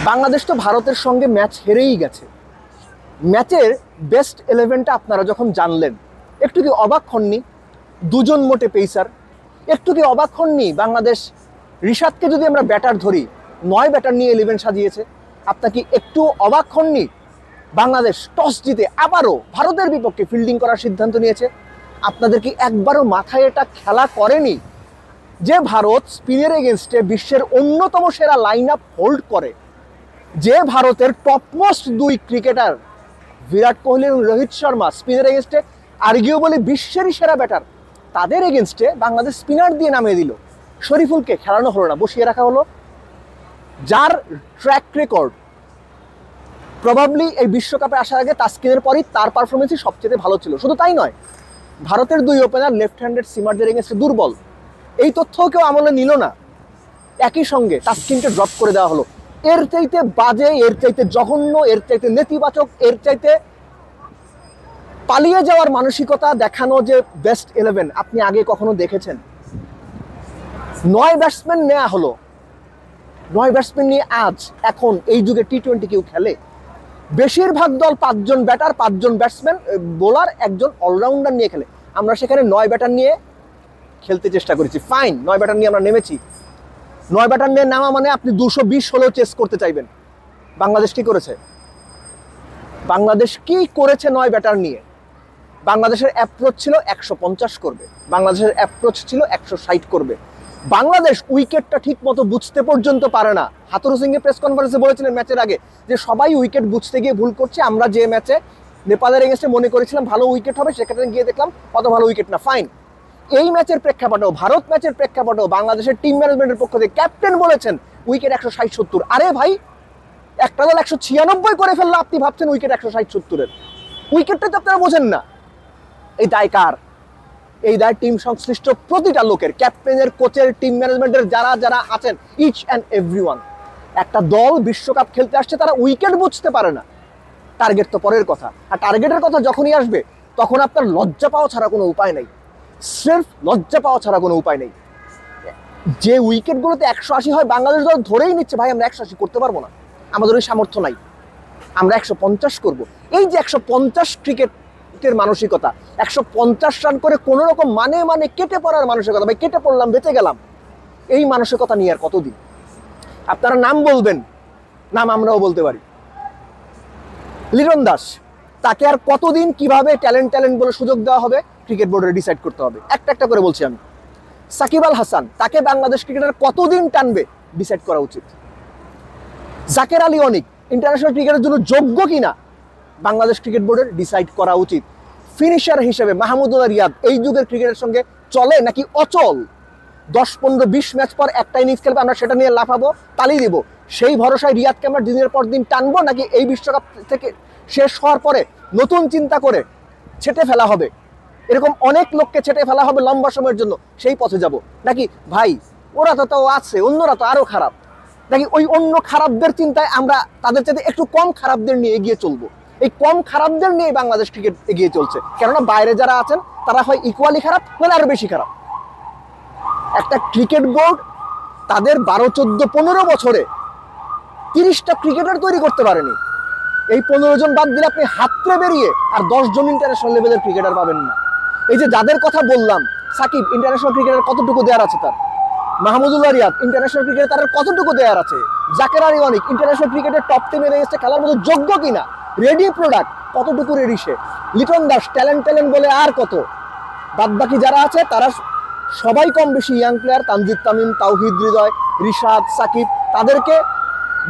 বাংলাদেশ তো ভারতের সঙ্গে ম্যাচ হেরেই গেছে। ম্যাচের বেস্ট 11টা আপনারা যখন জানলেন, একটু কি অবাক হননি? দুজন মোটে পেসার, একটু কি অবাক হননি? বাংলাদেশ রিশাদকে যদি আমরা ব্যাটার ধরি, 9 ব্যাটার নিয়ে 11 সাজিয়েছে। আপনার কি একটু অবাক হননি? বাংলাদেশ টস জিতে আবারও ভারতের বিপক্ষে ফিল্ডিং করার সিদ্ধান্ত নিয়েছে। আপনাদের কি একবারও মাথায় এটা খেলা করেনি যে ভারত স্পিনের এগেনস্টে বিশ্বের অন্যতম সেরা লাইন আপ হোল্ড করে, যে ভারতের টপমোস্ট 2 ক্রিকেটার বিরাট কোহলি এবং রোহিত শর্মা স্পিনের এগেনস্টে আর্গুয়েবলি বিশ্বেরই সেরা ব্যাটার, তাদের এগেনস্টে বাংলাদেশ স্পিনার দিয়ে নামিয়ে দিল। শরীফুলকে খেলানো হলো না, বসিয়ে রাখা হলো। যার ট্র্যাক রেকর্ড প্রবাবলি এই বিশ্বকাপে আসার আগে তাসকিনের পরই তার পারফরমেন্সই সবচেয়ে ভালো ছিল। শুধু তাই নয়, ভারতের 2 ওপেনার লেফট হ্যান্ডেড সিমারদের এগেনস্টে দুর্বল। এই তথ্যও কেউ আমলে নিল না। একই সঙ্গে তাসকিনকে ড্রপ করে দেওয়া হলো। এর চাইতে বাজে, এর চাইতে জঘন্য, এর চাইতে নেতিবাচক, এর চাইতে পালিয়ে যাওয়ার মানসিকতা দেখানো যে বেস্ট 11 আপনি আগে কখনো দেখেছেন? 9 ব্যাটসম্যান নেওয়া হলো। 9 ব্যাটসম্যান নিয়ে আজ এখন এই যুগে টি-20 কেউ খেলে? বেশিরভাগ দল 5 জন ব্যাটার, 5 জন ব্যাটসম্যান, বোলার, একজন অলরাউন্ডার নিয়ে খেলে। আমরা সেখানে 9 ব্যাটার নিয়ে খেলতে চেষ্টা করেছি। ফাইন, 9 ব্যাটার নিয়ে আমরা নেমেছি। 9 ব্যাটার নিয়ে নামা মানে আপনি 220 হলেও চেস করতে চাইবেন। বাংলাদেশ কি করেছে? বাংলাদেশ কি করেছে 9 ব্যাটার নিয়ে? বাংলাদেশের অ্যাপ্রোচ ছিল 150 করবে, বাংলাদেশের অ্যাপ্রোচ ছিল 160 করবে। বাংলাদেশ উইকেটটা ঠিক মতো বুঝতে পর্যন্ত পারে না। হাথুরু সিংহে প্রেস কনফারেন্সে বলেছিলেন ম্যাচের আগে যে সবাই উইকেট বুঝতে গিয়ে ভুল করছে। আমরা যে ম্যাচে নেপালের এগেন্স্টে মনে করেছিলাম ভালো উইকেট হবে, সেখানে গিয়ে দেখলাম অত ভালো উইকেট না। ফাইন, এই ম্যাচের প্রেক্ষাপটেও, ভারত ম্যাচের প্রেক্ষাপটেও বাংলাদেশের টিম ম্যানেজমেন্টের পক্ষ থেকে ক্যাপ্টেন বলেছেন উইকেট 160-70। আরে ভাই, একটা দল 196 করে ফেললো, আপনি ভাবছেন উইকেট 160-70-এর? উইকেটটা তো আপনারা বোঝেন না। এই দায় কার? এই দায় টিম সংশ্লিষ্ট প্রতিটা লোকের, ক্যাপ্টেনের, কোচের, টিম ম্যানেজমেন্টের যারা যারা আছেন, ইচ অ্যান্ড এভরিওয়ান। একটা দল বিশ্বকাপ খেলতে আসছে, তারা উইকেট বুঝতে পারে না। টার্গেট তো পরের কথা, আর টার্গেটের কথা যখনই আসবে তখন আপনার লজ্জা পাওয়া ছাড়া কোনো উপায় নেই। সির্ফ লজ্জা পাওয়া ছাড়া কোনো উপায় নেই। যে উইকেটগুলোতে 180 হয়, বাংলাদেশ দল ধরেই নিচ্ছে ভাই আমরা 180 করতে পারবো না, আমাদের ওই সামর্থ্য নাই, আমরা 150 করব। এই যে 150 ক্রিকেটের মানসিকতা, 150 রান করে কোনো রকম মানে কেটে পড়ার মানসিকতা, ভাই কেটে পড়লাম, বেঁচে গেলাম, এই মানসিকতা নিয়ে আর কতদিন? আপনারা নাম বলবেন, নাম আমরাও বলতে পারি। লিটন দাস, তাকে আর কতদিন কিভাবে ট্যালেন্ট বলে সুযোগ দেওয়া হবে ক্রিকেট বোর্ডের ডিসাইড করতে হবে। একটা একটা করে বলছি আমি। সাকিব আল হাসান, তাকে বাংলাদেশ ক্রিকেটার কতদিন টানবে ডিসাইড করা উচিত। জাকের আলী অনিক ইন্টারন্যাশনাল ক্রিকেটের জন্য যোগ্য কিনা বাংলাদেশ ক্রিকেট বোর্ডের ডিসাইড করা উচিত। ফিনিশার হিসেবে মাহমুদুল্লাহ রিয়াদ এই যুগের ক্রিকেটের সঙ্গে চলে নাকি অচল? 10, 15, 20 ম্যাচ পর একটা ইনিংস খেলবে, আমরা সেটা নিয়ে লাফাবো, তালি দিব, সেই ভরসায় রিয়াদকে আমরা দিনের পর দিন টানবো, নাকি এই বিশ্বকাপ থেকে শেষ হওয়ার পরে নতুন চিন্তা করে ছেটে ফেলা হবে? এরকম অনেক লোককে ছেটে ফেলা হবে লম্বা সময়ের জন্য, সেই পথে যাব নাকি ভাই ওরা তো আছে, অন্যরা তো আরো খারাপ, নাকি ওই অন্য খারাপদের চিন্তায় আমরা তাদের চাইতে একটু কম খারাপদের নিয়ে এগিয়ে চলবো? এই কম খারাপদের নিয়ে বাংলাদেশ ক্রিকেট এগিয়ে চলছে, কেননা বাইরে যারা আছেন তারা হয় ইকুয়ালি খারাপ, মানে আরো বেশি খারাপ। একটা ক্রিকেট বোর্ড তাদের 12, 14, 15 বছরে 30টা ক্রিকেটার তৈরি করতে পারেনি। এই 15 জন বাদ দিলে আপনি হাতড়ে বেরিয়ে আর 10 জন ইন্টারন্যাশনাল লেভেলের ক্রিকেটার পাবেন না। এই যে যাদের কথা বললাম, সাকিব ইন্টারন্যাশনাল ক্রিকেটার কতটুকু দেওয়ার আছে তার? মাহমুদুল্লাহ রিয়াদ ইন্টারন্যাশনাল ক্রিকেটে তার কতটুকু দেওয়ার আছে? জাকের আলী অনিক ইন্টারন্যাশনাল ক্রিকেটের টপ টিমে এসে খেলার মতো যোগ্য কিনা? রেডি প্রোডাক্ট কতটুকু রেডি সে? লিটন দাস ট্যালেন্ট বলে আর কত? বাদ বাকি যারা আছে তারা সবাই কম বেশি ইয়াং প্লেয়ার। তানজিদ তামিম, তাওহিদ হৃদয়, রিশাদ, সাকিব, তাদেরকে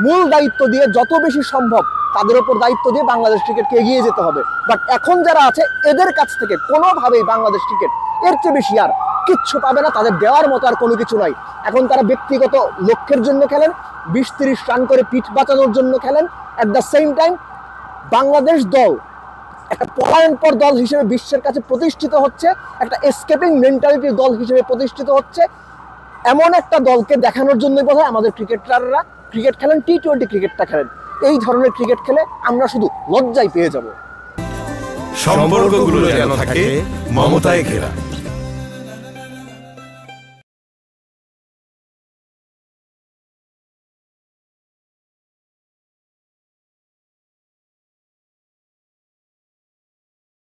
মূল দায়িত্ব দিয়ে যত বেশি সম্ভব তাদের উপর দায়িত্ব দিয়ে বাংলাদেশ ক্রিকেটকে এগিয়ে যেতে হবে। বাট এখন যারা আছে এদের কাছ থেকে কোনোভাবেই বাংলাদেশ ক্রিকেট এর চেয়ে বেশি আর কিচ্ছু পাবে না, তাদের দেওয়ার মতো আর কোনো কিছু নাই। এখন তারা ব্যক্তিগত লক্ষ্যের জন্য খেলেন, 20-30 রান করে পিঠ বাঁচানোর জন্য খেলেন। At the same time Bangladesh দল একটা পলায়নপর দল হিসেবে বিশ্বের কাছে প্রতিষ্ঠিত হচ্ছে, একটা এসকেপিং মেন্টালিটির দল হিসেবে প্রতিষ্ঠিত হচ্ছে। এমন একটা দলকে দেখানোর জন্যই বোধহয় আমাদের ক্রিকেটাররা ক্রিকেট খেলেন, টি-20 ক্রিকেটটা খেলেন। এই ধরনের ক্রিকেট খেলে আমরা শুধু লজ্জায় পেয়ে যাব। সম্পর্কগুলো যেন থাকে মমতায় ঘেরা।